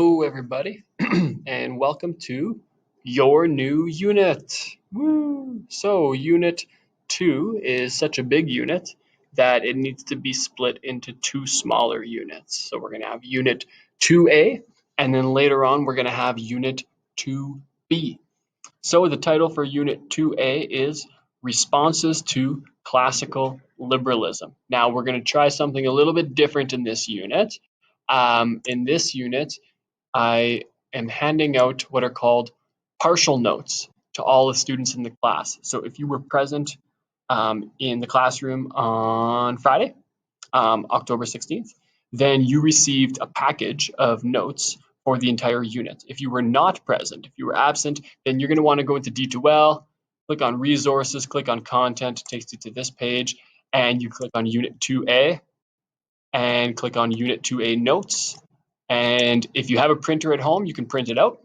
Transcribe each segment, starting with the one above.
Hello, everybody, and welcome to your new unit. Woo! So, Unit 2 is such a big unit that it needs to be split into two smaller units. So, we're going to have Unit 2A, and then later on, we're going to have Unit 2B. So, the title for Unit 2A is Responses to Classical Liberalism. Now, we're going to try something a little bit different in this unit. In this unit, I am handing out what are called partial notes to all the students in the class. So if you were present in the classroom on Friday, October 16th, then you received a package of notes for the entire unit. If you were not present, if you were absent, then you're going to want to go into D2L, click on resources, click on content, it takes you to this page, and you click on Unit 2A and click on Unit 2A notes. And if you have a printer at home, you can print it out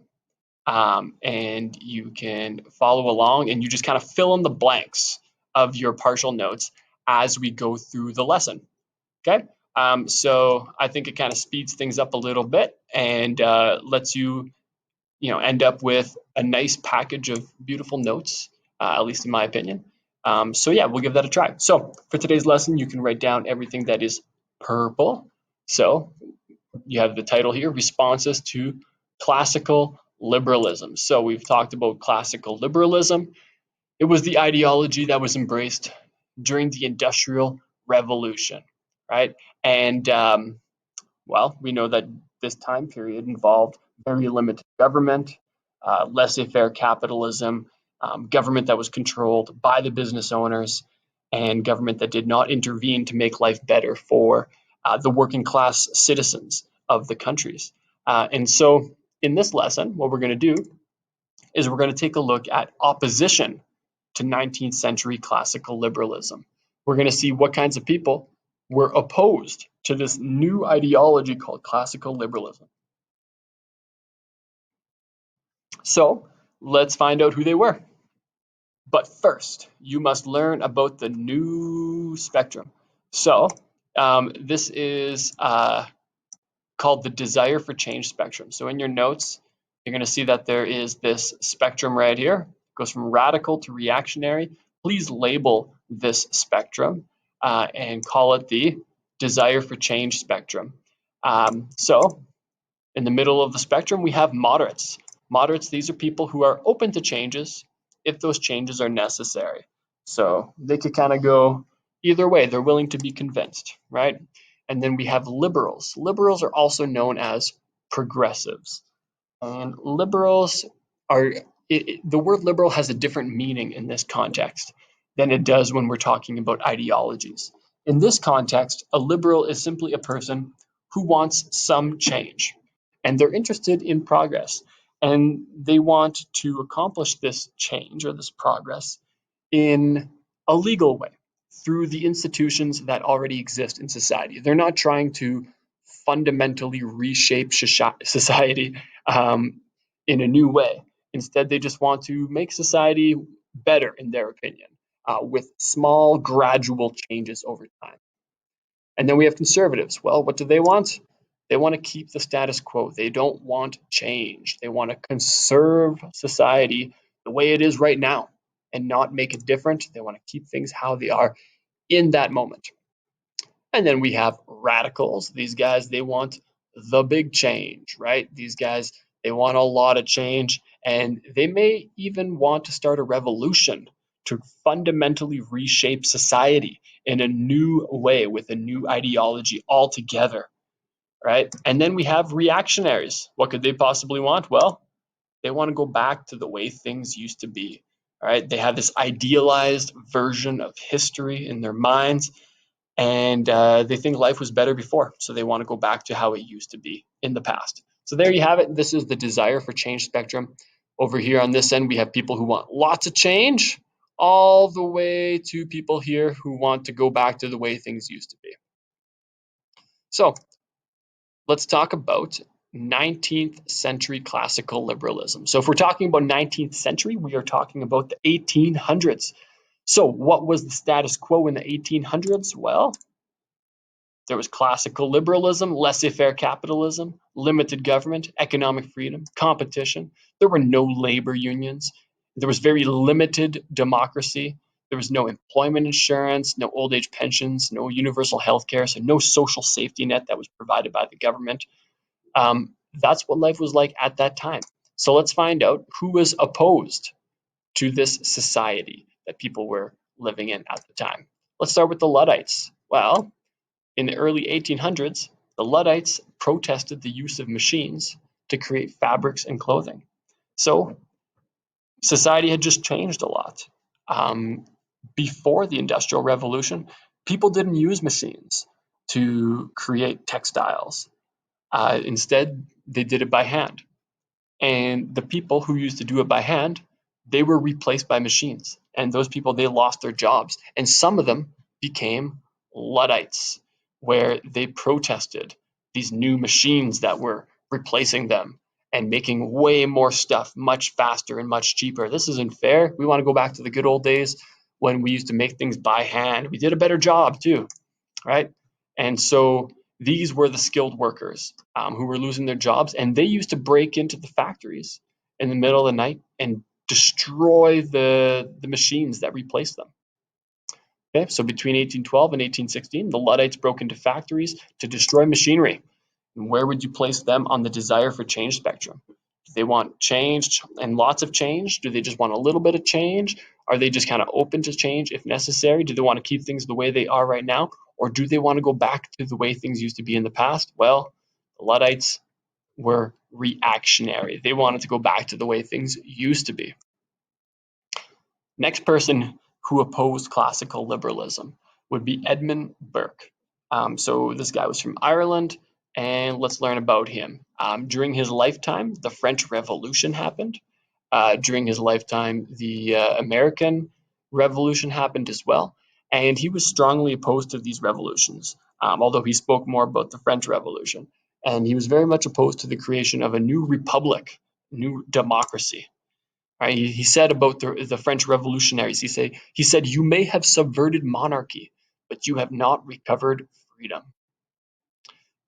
and you can follow along and you just kind of fill in the blanks of your partial notes as we go through the lesson. Okay. So I think it kind of speeds things up a little bit and lets you, end up with a nice package of beautiful notes, at least in my opinion. So yeah, we'll give that a try. So for today's lesson, you can write down everything that is purple. So you have the title here, Responses to Classical Liberalism. So we've talked about classical liberalism. It was the ideology that was embraced during the Industrial Revolution, right? And well, we know that this time period involved very limited government, laissez-faire capitalism, government that was controlled by the business owners, and government that did not intervene to make life better for the working class citizens of the countries. And so in this lesson, what we're going to do is we're going to take a look at opposition to 19th century classical liberalism. We're going to see what kinds of people were opposed to this new ideology called classical liberalism. So let's find out who they were. But first, you must learn about the new spectrum. So this is called the desire for change spectrum. So in your notes, you're going to see that there is this spectrum right here. It goes from radical to reactionary. Please label this spectrum and call it the desire for change spectrum. So in the middle of the spectrum, we have moderates. Moderates, these are people who are open to changes if those changes are necessary. So they could kind of go either way. They're willing to be convinced, right? And then we have liberals. Liberals are also known as progressives. And liberals are, the word liberal has a different meaning in this context than it does when we're talking about ideologies. In this context, a liberal is simply a person who wants some change and they're interested in progress and they want to accomplish this change or this progress in a legal way through the institutions that already exist in society. They're not trying to fundamentally reshape society in a new way. Instead, they just want to make society better, in their opinion, with small, gradual changes over time. And then we have conservatives. Well, what do they want? They want to keep the status quo. They don't want change. They want to conserve society the way it is right now and not make it different. They want to keep things how they are in that moment. And then we have radicals. These guys, they want the big change, right? These guys, they want a lot of change, and they may even want to start a revolution to fundamentally reshape society in a new way with a new ideology altogether, right? And then we have reactionaries. What could they possibly want? Well, they want to go back to the way things used to be, all right? They have this idealized version of history in their minds, and they think life was better before, so they want to go back to how it used to be in the past. So there you have it. This is the desire for change spectrum. Over here on this end, we have people who want lots of change, all the way to people here who want to go back to the way things used to be. So let's talk about 19th century classical liberalism. So if we're talking about 19th century, we are talking about the 1800s. So what was the status quo in the 1800s? Well, There was classical liberalism, laissez-faire capitalism, limited government, economic freedom, competition. There were no labor unions. There was very limited democracy. There was no employment insurance, no old age pensions, no universal health care, so no social safety net that was provided by the government. That's what life was like at that time. So let's find out who was opposed to this society that people were living in at the time. Let's start with the Luddites. Well, in the early 1800s, the Luddites protested the use of machines to create fabrics and clothing. So society had just changed a lot. Before the Industrial Revolution, people didn't use machines to create textiles. Instead, they did it by hand. And the people who used to do it by hand, they were replaced by machines. And those people, they lost their jobs. And some of them became Luddites, where they protested these new machines that were replacing them and making way more stuff much faster and much cheaper. This isn't fair. We want to go back to the good old days when we used to make things by hand. We did a better job too, right? And so these were the skilled workers who were losing their jobs, and they used to break into the factories in the middle of the night and destroy the machines that replaced them. Okay, so between 1812 and 1816, the Luddites broke into factories to destroy machinery. And where would you place them on the desire for change spectrum? Do they want change and lots of change? Do they just want a little bit of change? Are they just kind of open to change if necessary? Do they want to keep things the way they are right now? Or do they want to go back to the way things used to be in the past? Well, the Luddites were reactionary. They wanted to go back to the way things used to be. Next person who opposed classical liberalism would be Edmund Burke. So this guy was from Ireland, and let's learn about him. During his lifetime, the French Revolution happened. During his lifetime, the American Revolution happened as well, and he was strongly opposed to these revolutions, although he spoke more about the French Revolution. And he was very much opposed to the creation of a new republic, new democracy. Right? He said about the French revolutionaries, he said, "You may have subverted monarchy, but you have not recovered freedom."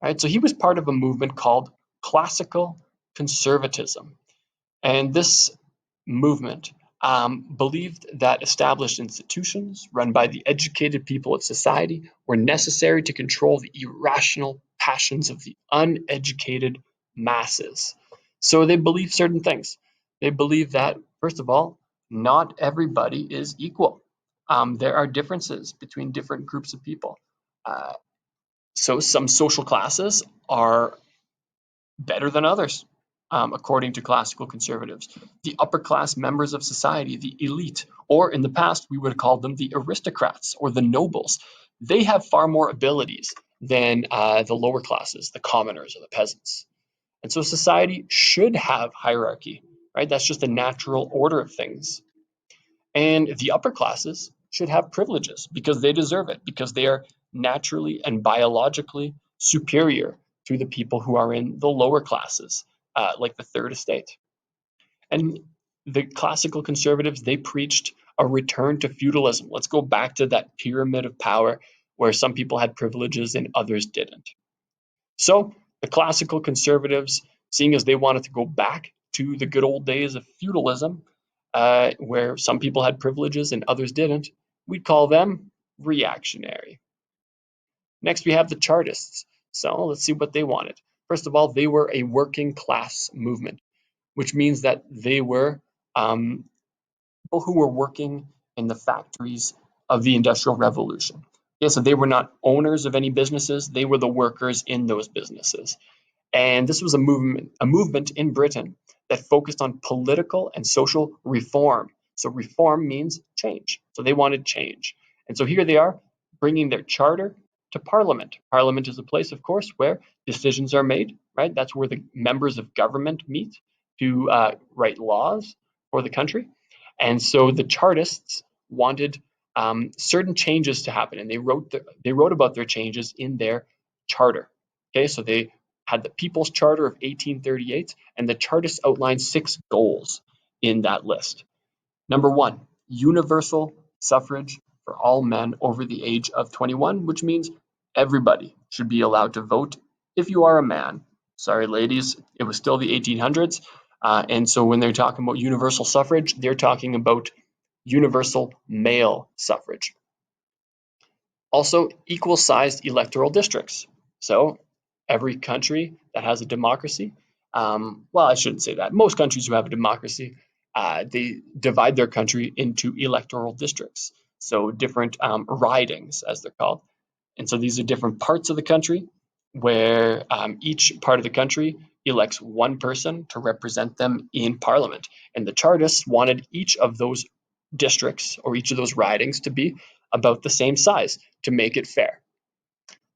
Right? So he was part of a movement called classical conservatism. And this movement believed that established institutions run by the educated people of society were necessary to control the irrational passions of the uneducated masses. So they believed certain things. They believe that, first of all, not everybody is equal. There are differences between different groups of people. So some social classes are better than others, according to classical conservatives. The upper class members of society, the elite, or in the past we would have called them the aristocrats or the nobles, they have far more abilities than the lower classes, the commoners or the peasants. And so society should have hierarchy, right? That's just a natural order of things. And the upper classes should have privileges because they deserve it, because they are naturally and biologically superior to the people who are in the lower classes, like the third estate. And the classical conservatives, they preached a return to feudalism. Let's go back to that pyramid of power where some people had privileges and others didn't. So the classical conservatives, seeing as they wanted to go back to the good old days of feudalism, where some people had privileges and others didn't, we'd call them reactionary. Next, we have the Chartists. So let's see what they wanted. First of all, they were a working class movement, which means that they were people who were working in the factories of the Industrial Revolution. Yeah, so they were not owners of any businesses, they were the workers in those businesses. And this was a movement in Britain that focused on political and social reform. So reform means change. So they wanted change. And so here they are bringing their charter to Parliament. Parliament is a place, of course, where decisions are made, right? That's where the members of government meet to write laws for the country. And so the Chartists wanted certain changes to happen, and they wrote about their changes in their charter. Okay, so they had the People's Charter of 1838, and the Chartists outlined 6 goals in that list. Number 1, universal suffrage for all men over the age of 21, which means everybody should be allowed to vote if you are a man. Sorry, ladies, it was still the 1800s. And so when they're talking about universal suffrage, they're talking about universal male suffrage. Also, equal-sized electoral districts. So every country that has a democracy, well, I shouldn't say that. Most countries who have a democracy, they divide their country into electoral districts. So different ridings, as they're called. And so these are different parts of the country where each part of the country elects one person to represent them in parliament. And the Chartists wanted each of those districts or each of those ridings to be about the same size to make it fair.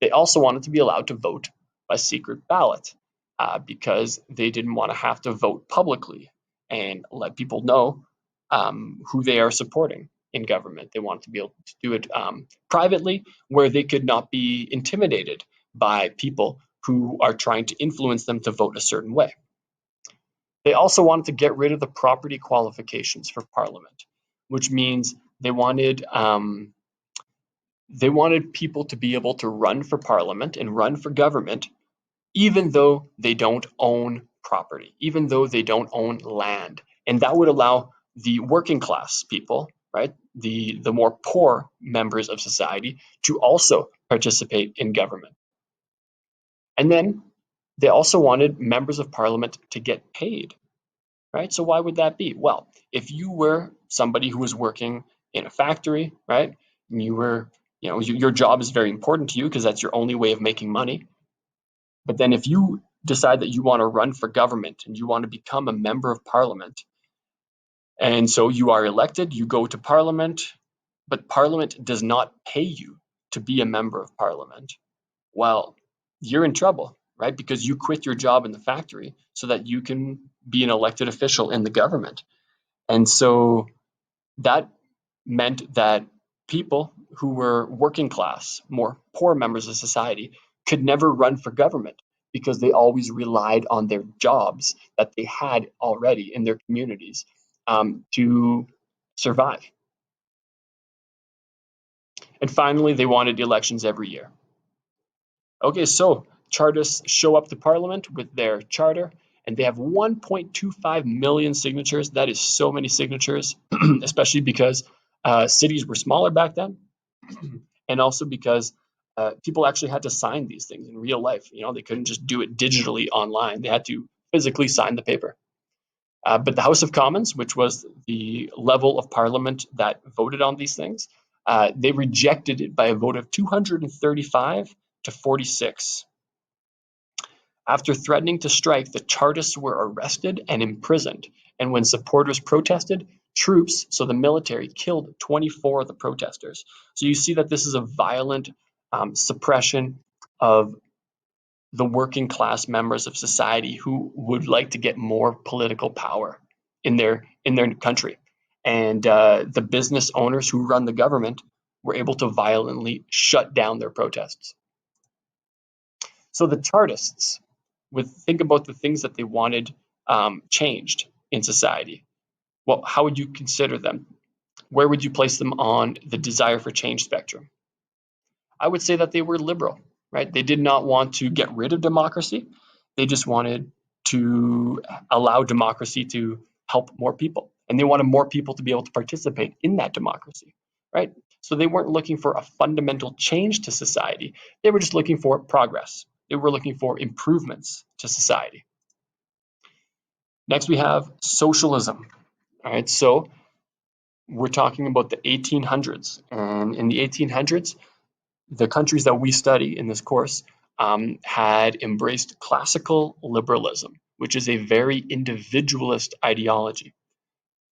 They also wanted to be allowed to vote by secret ballot because they didn't want to have to vote publicly and let people know who they are supporting in government. They wanted to be able to do it privately, where they could not be intimidated by people who are trying to influence them to vote a certain way. They also wanted to get rid of the property qualifications for Parliament, which means they wanted people to be able to run for Parliament and run for government, even though they don't own property, even though they don't own land. And that would allow the working class people, right, the more poor members of society, to also participate in government. And then they also wanted members of Parliament to get paid, right? So why would that be? Well, if you were somebody who was working in a factory, right, and you were, your job is very important to you because that's your only way of making money. But then if you decide that you want to run for government and you want to become a member of Parliament, and so you are elected, you go to Parliament, but Parliament does not pay you to be a member of Parliament, well, you're in trouble, right? Because you quit your job in the factory so that you can be an elected official in the government. And so that meant that people who were working class, more poor members of society, could never run for government because they always relied on their jobs that they had already in their communities to survive. And finally, they wanted elections every year. Okay, so Chartists show up to Parliament with their charter, and they have 1.25 million signatures. That is so many signatures, especially because cities were smaller back then, and also because people actually had to sign these things in real life. They couldn't just do it digitally online. They had to physically sign the paper. But the House of Commons, which was the level of Parliament that voted on these things, they rejected it by a vote of 235 to 46. After threatening to strike, the Chartists were arrested and imprisoned, and when supporters protested, troops, so the military, killed 24 of the protesters. So you see that this is a violent suppression of the working class members of society who would like to get more political power in their country. And the business owners who run the government were able to violently shut down their protests. So the Chartists think about the things that they wanted changed in society. Well, how would you consider them? Where would you place them on the desire for change spectrum? I would say that they were liberal, right? They did not want to get rid of democracy. They just wanted to allow democracy to help more people. And they wanted more people to be able to participate in that democracy, right? So they weren't looking for a fundamental change to society. They were just looking for progress. They were looking for improvements to society. Next, we have socialism. All right, so we're talking about the 1800s. And in the 1800s, the countries that we study in this course had embraced classical liberalism, which is a very individualist ideology.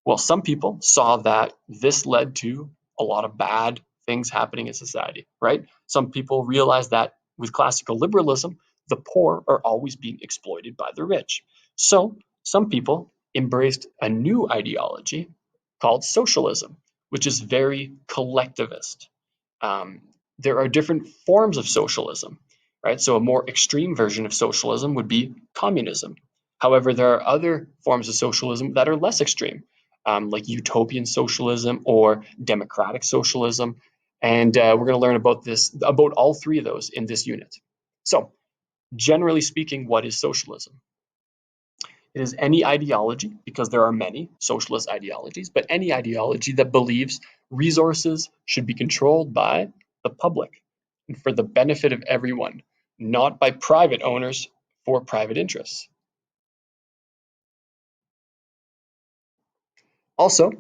Well, some people saw that this led to a lot of bad things happening in society, right? Some people realized that with classical liberalism, the poor are always being exploited by the rich. So some people embraced a new ideology called socialism, which is very collectivist. Um, there are different forms of socialism, right? So a more extreme version of socialism would be communism. However, there are other forms of socialism that are less extreme, like utopian socialism or democratic socialism. And we're going to learn about all three of those in this unit. So, generally speaking, what is socialism? It is any ideology, because there are many socialist ideologies, but any ideology that believes resources should be controlled by the public and for the benefit of everyone, not by private owners for private interests. Also,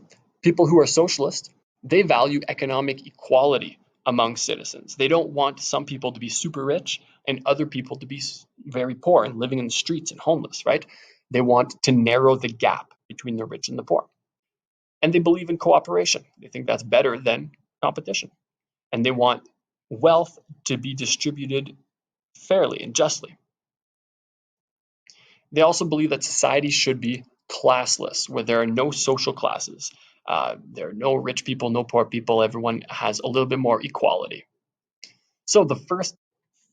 people who are socialist, they value economic equality among citizens. They don't want some people to be super rich and other people to be very poor and living in the streets and homeless, right? They want to narrow the gap between the rich and the poor. And they believe in cooperation. They think that's better than competition. And they want wealth to be distributed fairly and justly. They also believe that society should be classless, where there are no social classes. There are no rich people, no poor people. Everyone has a little bit more equality. So the first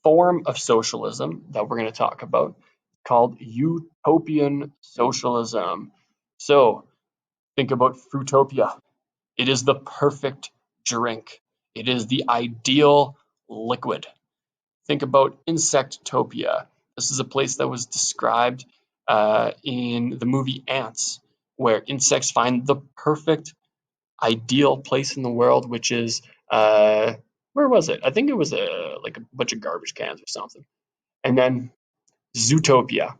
form of socialism that we're going to talk about called utopian socialism. So think about Fruitopia. It is the perfect drink. It is the ideal liquid. Think about Insectopia. This is a place that was described in the movie Ants, where insects find the perfect, ideal place in the world, which is where was it? I think it was like a bunch of garbage cans or something. And then Zootopia,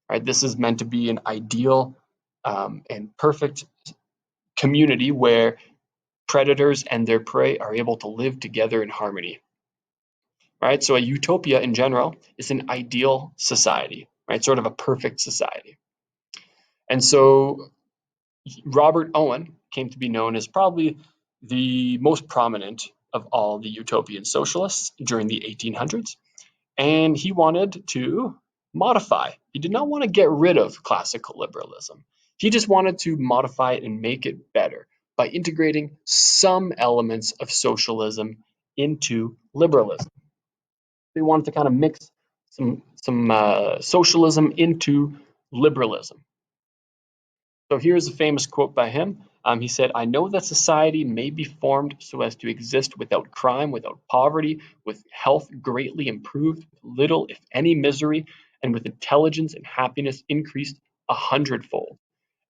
right? This is meant to be an ideal and perfect community where predators and their prey are able to live together in harmony. Right? So a utopia in general is an ideal society, right? Sort of a perfect society. And so Robert Owen came to be known as probably the most prominent of all the utopian socialists during the 1800s. And he wanted to modify. He did not want to get rid of classical liberalism. He just wanted to modify it and make it better by integrating some elements of socialism into liberalism. They wanted to kind of mix some socialism into liberalism. So here's a famous quote by him. He said, "I know that society may be formed so as to exist without crime, without poverty, with health greatly improved, with little, if any, misery, and with intelligence and happiness increased 100-fold.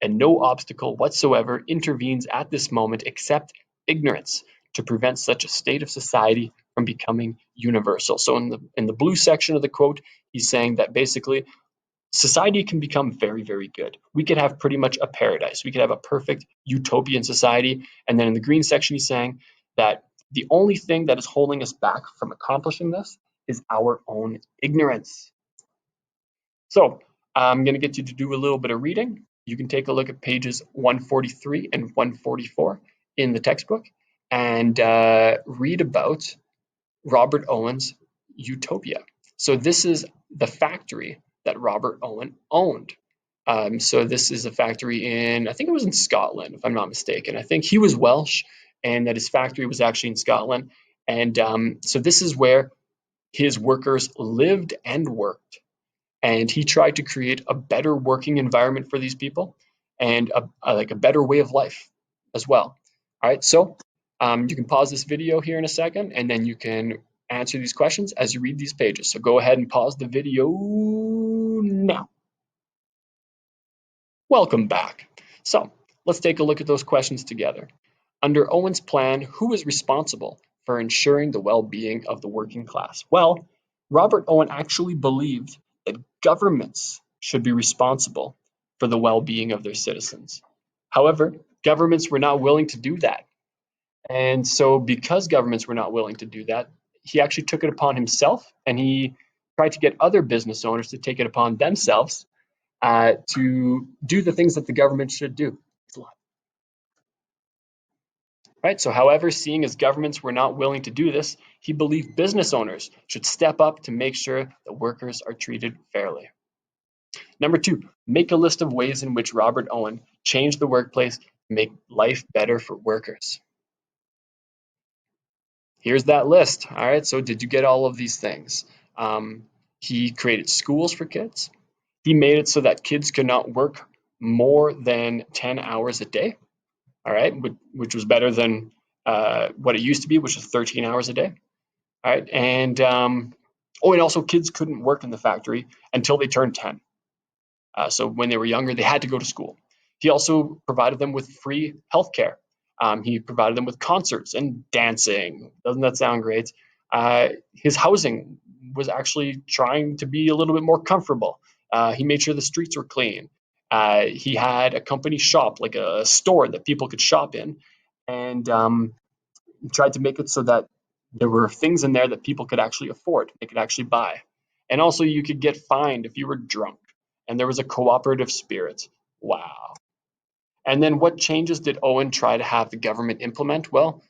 And no obstacle whatsoever intervenes at this moment except ignorance to prevent such a state of society from becoming universal." So in the blue section of the quote, he's saying that basically society can become very, very good. We could have pretty much a paradise. We could have a perfect utopian society. And then in the green section, he's saying that the only thing that is holding us back from accomplishing this is our own ignorance. So I'm going to get you to do a little bit of reading. You can take a look at pages 143 and 144 in the textbook and read about Robert Owen's Utopia. So this is the factory that Robert Owen owned. So this is a factory in, I think it was in Scotland, if I'm not mistaken. I think he was Welsh and that his factory was actually in Scotland. And so this is where his workers lived and worked. And he tried to create a better working environment for these people and like a better way of life as well. All right, so you can pause this video here in a second, and then you can answer these questions as you read these pages. So go ahead and pause the video now. Welcome back. So let's take a look at those questions together. Under Owen's plan, who is responsible for ensuring the well-being of the working class? Well, Robert Owen actually believed that governments should be responsible for the well-being of their citizens. However, governments were not willing to do that. And so because governments were not willing to do that, he actually took it upon himself and he tried to get other business owners to take it upon themselves to do the things that the government should do. Right? So, however, seeing as governments were not willing to do this, he believed business owners should step up to make sure that workers are treated fairly. Number 2, make a list of ways in which Robert Owen changed the workplace to make life better for workers. Here's that list. All right, so did you get all of these things? He created schools for kids. He made it so that kids could not work more than 10 hours a day. All right, which was better than what it used to be, which is 13 hours a day. All right, and and also kids couldn't work in the factory until they turned 10. So when they were younger, they had to go to school. He also provided them with free healthcare. He provided them with concerts and dancing. Doesn't that sound great? His housing was actually trying to be a little bit more comfortable. He made sure the streets were clean. He had a company shop, like a store that people could shop in, and he tried to make it so that there were things in there that people could actually afford, they could actually buy. And also, you could get fined if you were drunk, and there was a cooperative spirit. Wow. And then what changes did Owen try to have the government implement? Well,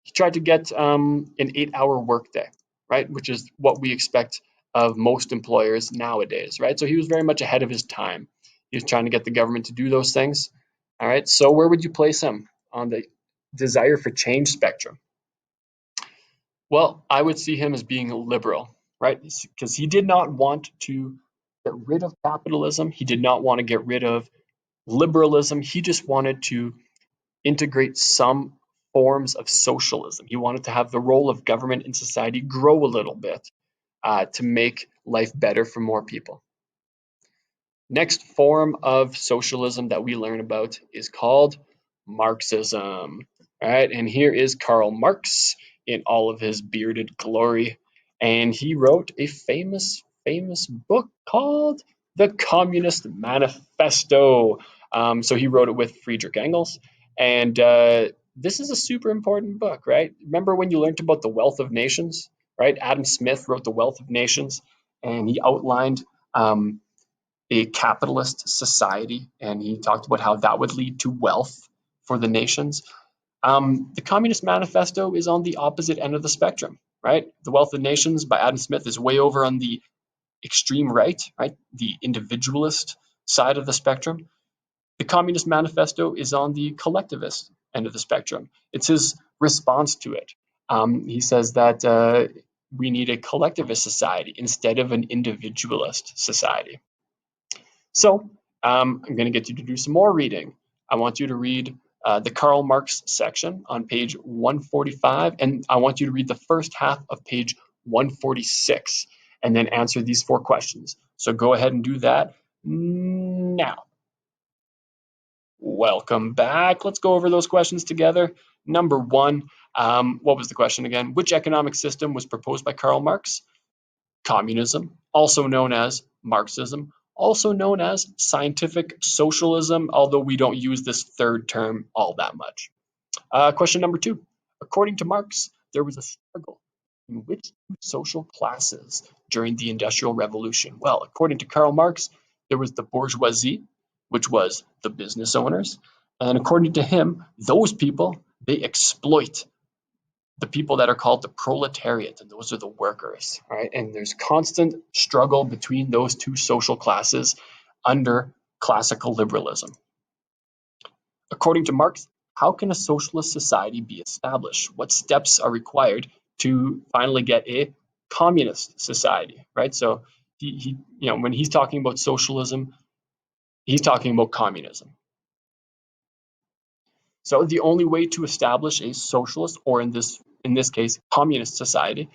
he tried to get an 8-hour workday, right? Which is what we expect of most employers nowadays, right? So he was very much ahead of his time. He was trying to get the government to do those things. All right. So where would you place him on the desire for change spectrum? Well, I would see him as being liberal, right? Because he did not want to get rid of capitalism. He did not want to get rid of liberalism. He just wanted to integrate some forms of socialism. He wanted to have the role of government in society grow a little bit to make life better for more people. Next form of socialism that we learn about is called Marxism. All right, and here is Karl Marx in all of his bearded glory, and he wrote a famous book called The Communist Manifesto. So he wrote it with Friedrich Engels, and this is a super important book, right? Remember when you learned about the wealth of nations, right? Adam Smith wrote The Wealth of Nations, and he outlined a capitalist society, and he talked about how that would lead to wealth for the nations. The Communist Manifesto is on the opposite end of the spectrum, right? The Wealth of Nations by Adam Smith is way over on the extreme right, the individualist side of the spectrum. The Communist Manifesto is on the collectivist end of the spectrum. It's his response to it. He says that we need a collectivist society instead of an individualist society. So I'm going to get you to do some more reading. I want you to read the Karl Marx section on page 145, and I want you to read the first half of page 146, and then answer these 4 questions. So go ahead and do that now. Welcome back. Let's go over those questions together. Number 1, what was the question again? Which economic system was proposed by Karl Marx? Communism, also known as Marxism, also known as scientific socialism, although we don't use this third term all that much. Question number 2. According to Marx, there was a struggle in which social classes during the Industrial Revolution? Well, according to Karl Marx, there was the bourgeoisie, which was the business owners, and according to him, those people, they exploit the people that are called the proletariat, and those are the workers, right? And there's constant struggle between those two social classes under classical liberalism. According to Marx, how can a socialist society be established? What steps are required to finally get a communist society, right? So he when he's talking about socialism, he's talking about communism. So the only way to establish a socialist, or in this case, communist society,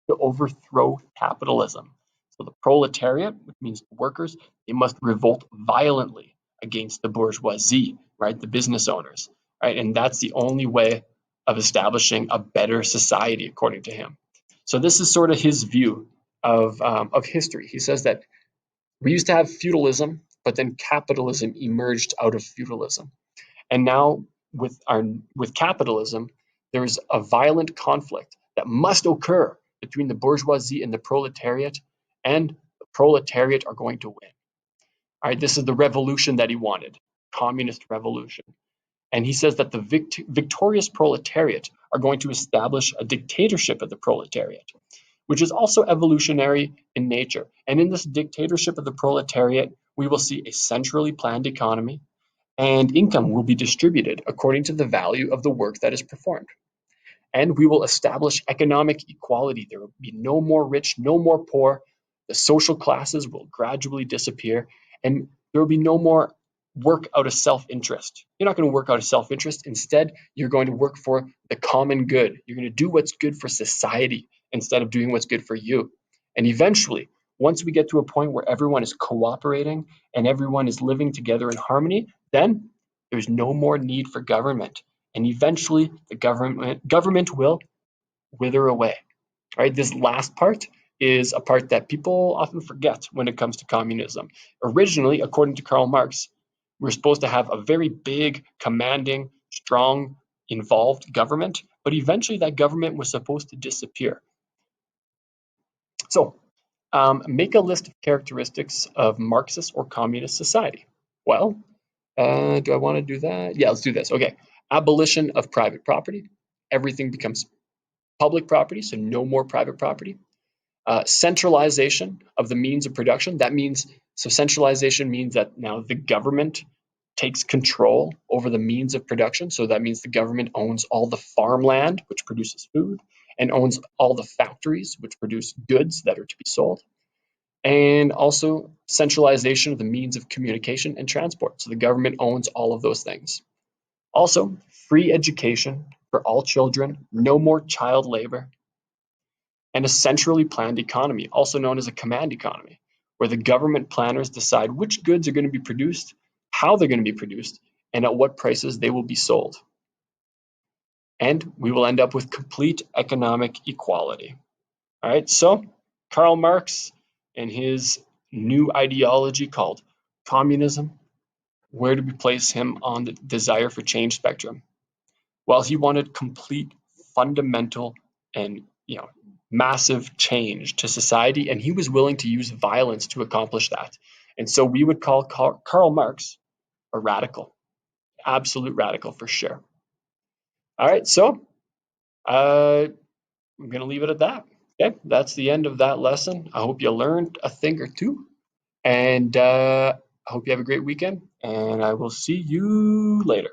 to overthrow capitalism. So the proletariat, which means the workers, they must revolt violently against the bourgeoisie, right, the business owners, right, and that's the only way of establishing a better society, according to him. So this is sort of his view of history. He says that we used to have feudalism, but then capitalism emerged out of feudalism. And now with capitalism, there's a violent conflict that must occur between the bourgeoisie and the proletariat, and the proletariat are going to win. All right, this is the revolution that he wanted, communist revolution. And he says that the victorious proletariat are going to establish a dictatorship of the proletariat, which is also evolutionary in nature. And in this dictatorship of the proletariat, we will see a centrally planned economy, and income will be distributed according to the value of the work that is performed. And we will establish economic equality. There will be no more rich, no more poor. The social classes will gradually disappear, and there will be no more work out of self-interest. You're not going to work out of self-interest. Instead, you're going to work for the common good. You're going to do what's good for society instead of doing what's good for you. And eventually, once we get to a point where everyone is cooperating and everyone is living together in harmony, then there's no more need for government. And eventually, the government will wither away. All right, this last part is a part that people often forget when it comes to communism. Originally, according to Karl Marx, we're supposed to have a very big, commanding, strong, involved government, but eventually that government was supposed to disappear. So, make a list of characteristics of Marxist or communist society. Well, do I want to do that? Yeah, let's do this. Okay, abolition of private property. Everything becomes public property, so no more private property. Centralization of the means of production. That means, so centralization means that now the government takes control over the means of production. So that means the government owns all the farmland, which produces food, and owns all the factories, which produce goods that are to be sold. And also centralization of the means of communication and transport. So the government owns all of those things. Also, free education for all children, no more child labor, and a centrally planned economy, also known as a command economy, where the government planners decide which goods are going to be produced, how they're going to be produced, and at what prices they will be sold. And we will end up with complete economic equality. All right, so Karl Marx and his new ideology called communism, where do we place him on the desire for change spectrum? Well, he wanted complete, fundamental, and massive change to society, and he was willing to use violence to accomplish that. And so we would call Karl Marx a radical, absolute radical for sure. All right, so I'm going to leave it at that. Okay, that's the end of that lesson. I hope you learned a thing or two, and I hope you have a great weekend, and I will see you later.